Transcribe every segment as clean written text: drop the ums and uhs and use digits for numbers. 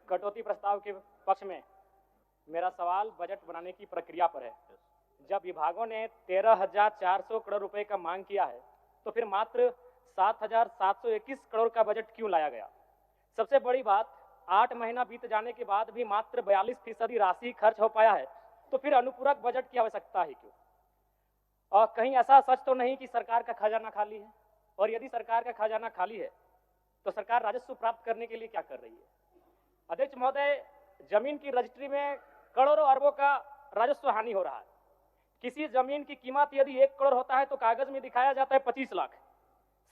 कटौती प्रस्ताव के पक्ष में मेरा सवाल बजट बनाने की प्रक्रिया पर है। जब विभागों ने 13,400 करोड़ रुपए का मांग किया है तो फिर मात्र 7,721 करोड़ का बजट क्यों लाया गया? सबसे बड़ी बात, 8 महीना बीत जाने के बाद भी मात्र 42% राशि खर्च हो पाया है, तो फिर अनुपूरक बजट की आवश्यकता है क्यों? और कहीं ऐसा सच तो नहीं कि सरकार का खजाना खाली है? और यदि सरकार का खजाना खाली है तो सरकार राजस्व प्राप्त करने के लिए क्या कर रही है? अध्यक्ष महोदय, जमीन की रजिस्ट्री में करोड़ों अरबों का राजस्व हानि हो रहा है। किसी जमीन की कीमत यदि 1 करोड़ होता है तो कागज में दिखाया जाता है 25 लाख।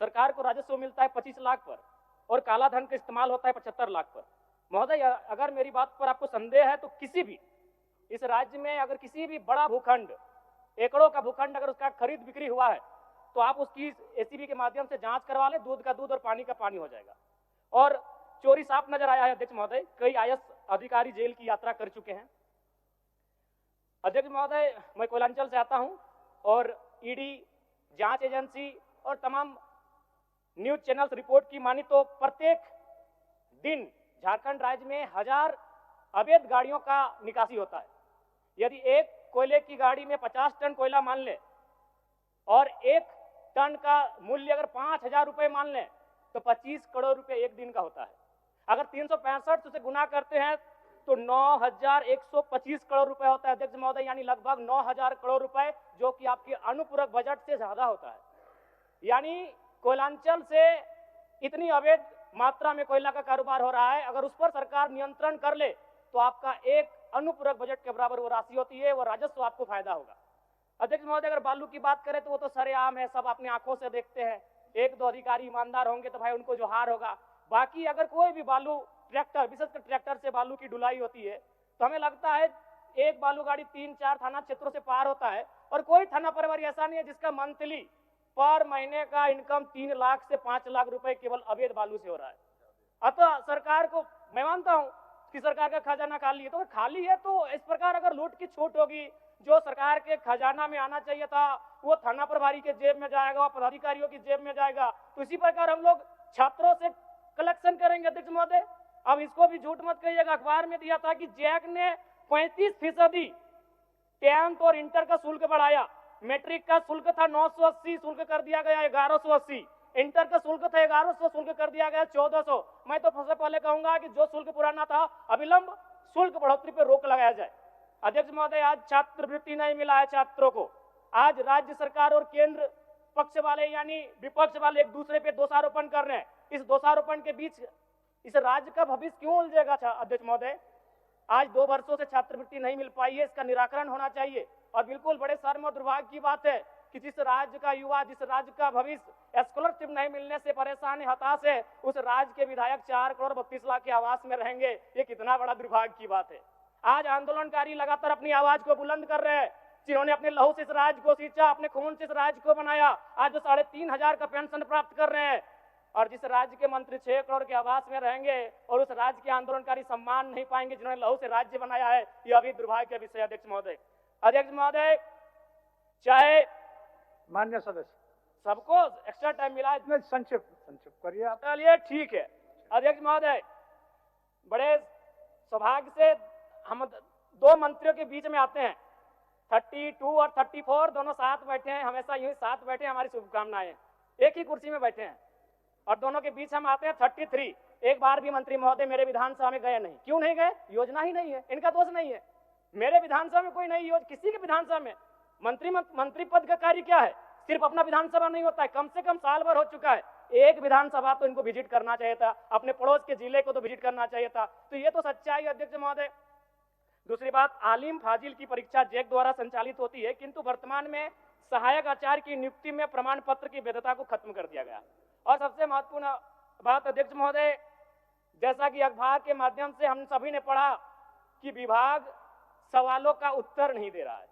सरकार को राजस्व मिलता है 25 लाख पर और काला धन का इस्तेमाल होता है 75 लाख पर। महोदय, अगर मेरी बात पर आपको संदेह है तो किसी भी इस राज्य में अगर किसी भी बड़ा भूखंड, एकड़ों का भूखंड अगर उसका खरीद बिक्री हुआ है तो आप उसकी एसीबी के माध्यम से जांच करवा लें, दूध का दूध और पानी का पानी हो जाएगा। और चोरी साफ नजर आया है अध्यक्ष महोदय, कई आईएएस अधिकारी जेल की यात्रा कर चुके हैं। अध्यक्ष महोदय, मैं कोयलांचल से आता हूं और ईडी, जांच एजेंसी और तमाम न्यूज चैनल्स रिपोर्ट की मानी तो प्रत्येक दिन झारखंड राज्य में 1000 अवैध गाड़ियों का निकासी होता है। यदि एक कोयले की गाड़ी में 50 टन कोयला मान ले और 1 टन का मूल्य अगर 5,000 रुपए मान लें तो 25 करोड़ रुपए एक दिन का होता है। अगर 365 से गुना करते हैं तो 9,125 करोड़ रुपए होता है अध्यक्ष महोदय, यानी लगभग 9,000 करोड़ रुपए, जो कि आपके अनुपूरक बजट से ज्यादा होता है। यानी कोयलांचल से इतनी अवैध मात्रा में कोयला का कारोबार हो रहा है, अगर उस पर सरकार नियंत्रण कर ले तो आपका एक अनुपूरक बजट के बराबर वो राशि होती है, वो राजस्व आपको फायदा होगा। अध्यक्ष महोदय, अगर बालू की बात करें तो वो तो सरेआम है, सब अपनी आंखों से देखते हैं। 1-2 अधिकारी ईमानदार होंगे तो भाई उनको जो हार होगा। बाकी अगर कोई भी बालू ट्रैक्टर, विशेषकर ट्रैक्टर से बालू की ढुलाई होती है तो हमें लगता है एक बालू गाड़ी 3-4 थाना क्षेत्रों से पार होता है और कोई थाना प्रभारी ऐसा नहीं है जिसका मंथली पर महीने का इनकम 3 लाख से 5 लाख रुपए केवल अवैध बालू से हो रहा है। अतः सरकार को, मैं मानता हूं कि सरकार का खजाना खाली है, तो खाली है तो इस प्रकार अगर लूट की छूट होगी, जो सरकार के खजाना में आना चाहिए था वो थाना प्रभारी के जेब में जाएगा, पदाधिकारियों की जेब में जाएगा। तो इसी प्रकार हम लोग छात्रों से कलेक्शन करेंगे अध्यक्ष महोदय। अब इसको भी झूठ मत कहिएगा, अखबार में दिया था कि जैक ने 35% 10th और इंटर का शुल्क बढ़ाया। मैट्रिक का शुल्क था 980, शुल्क कर दिया गया 1180। इंटर का शुल्क था 1100, शुल्क कर दिया गया 1400। मैं तो सबसे पहले कहूंगा कि जो शुल्क पुराना था अविलंब शुल्क बढ़ोतरी पर रोक लगाया जाए। अध्यक्ष महोदय, आज छात्रवृत्ति नहीं मिला है छात्रों को। आज राज्य सरकार और केंद्र पक्ष वाले यानी विपक्ष वाले एक दूसरे पे दोषारोपण कर रहे हैं। इस दोषारोपण के बीच इस राज्य का भविष्य क्यों उलझेगा अध्यक्ष महोदय? आज 2 वर्षों से छात्रवृत्ति नहीं मिल पाई है, इसका निराकरण होना चाहिए। और बिल्कुल बड़े शर्म और दुर्भाग्य की बात है कि जिस राज्य का युवा, जिस राज्य का भविष्य स्कॉलरशिप नहीं मिलने से परेशान है, हताश है, उस राज्य के विधायक 4 करोड़ 32 लाख के आवास में रहेंगे। ये कितना बड़ा दुर्भाग्य की बात है। आज आंदोलनकारी लगातार अपनी आवाज को बुलंद कर रहे हैं, जिन्होंने अपने लहू से इस राज्य को सींचा, अपने खून से इस राज्य को बनाया। आज वो 3,500 का पेंशन प्राप्त कर रहे हैं और जिस राज्य के मंत्री 6 करोड़ के आवास में रहेंगे और उस राज्य के आंदोलनकारी सम्मान नहीं पाएंगे जिन्होंने लहू से राज्य बनाया है। यह अभी दुर्भाग्य का विषय। अध्यक्ष महोदय, चाहे मान्य सदस्य सबको एक्स्ट्रा टाइम मिला है, संक्षिप्त करिए आप। चलिए ठीक है। अध्यक्ष महोदय, बड़े सौभाग्य से हम 2 मंत्रियों के बीच में आते हैं। 32 और 34 दोनों साथ बैठे हैं, हमेशा यूं ही साथ बैठे, हमारी शुभकामनाएं। एक ही कुर्सी में बैठे हैं और दोनों के बीच हम आते हैं 33। एक बार भी मंत्री महोदय मेरे विधानसभा में गए नहीं। क्यों नहीं गए? योजना ही नहीं है, इनका दोष नहीं है। मेरे विधानसभा में कोई नई योजना, किसी के विधानसभा में मंत्री पद का कार्य क्या है? सिर्फ अपना विधानसभा नहीं होता है, कम से कम साल भर हो चुका है। एक विधानसभा तो इनको विजिट करना चाहिए था, अपने पड़ोस के जिले को तो विजिट करना चाहिए था। तो ये तो सच्चाई है अध्यक्ष महोदय। दूसरी बात, आलिम फाजिल की परीक्षा जैक द्वारा संचालित होती है, किंतु वर्तमान में सहायक आचार्य की नियुक्ति में प्रमाण पत्र की वैधता को खत्म कर दिया गया। और सबसे महत्वपूर्ण बात अध्यक्ष महोदय, जैसा कि अखबार के माध्यम से हम सभी ने पढ़ा कि विभाग सवालों का उत्तर नहीं दे रहा है।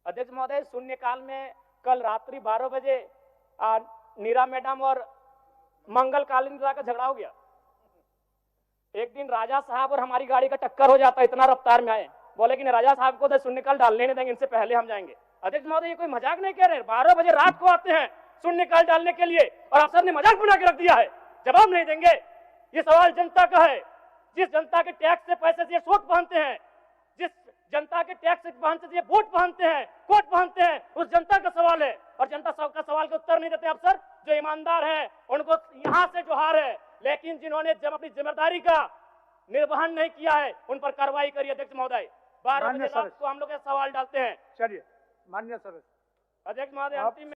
अध्यक्ष महोदय, शून्यकाल में कल रात्रि 12 बजे नीरा मैडम और मंगल कालिंद्रा का झगड़ा हो गया। एक दिन राजा साहब और हमारी गाड़ी का टक्कर हो जाता, इतना रफ्तार में आए, बोले कि राजा साहब को तो शून्यकाल डालने नहीं देंगे, इनसे पहले हम जाएंगे। अध्यक्ष महोदय, ये कोई मजाक नहीं कह रहे। 12 बजे रात को आते हैं शून्यकाल डालने के लिए और आप सबने मजाक बना के रख दिया है। जवाब नहीं देंगे, ये सवाल जनता का है। जिस जनता के टैक्स से पैसे से ये सूट पहनते हैं, जिस जनता के टैक्स से पहनते से ये बूट पहनते हैं, कोट पहनते हैं, उस जनता का सवाल है। और जनता का सवाल का उत्तर नहीं देते अफसर। जो ईमानदार है उनको यहां से जोहार है, लेकिन जिन्होंने जब अपनी जिम्मेदारी का निर्वहन नहीं किया है उन पर कार्रवाई करिए। अध्यक्ष महोदय, 12 बजे रात को हम लोग सवाल डालते हैं। चलिए मान्य सदस्य। अध्यक्ष महोदय, आप अंतिम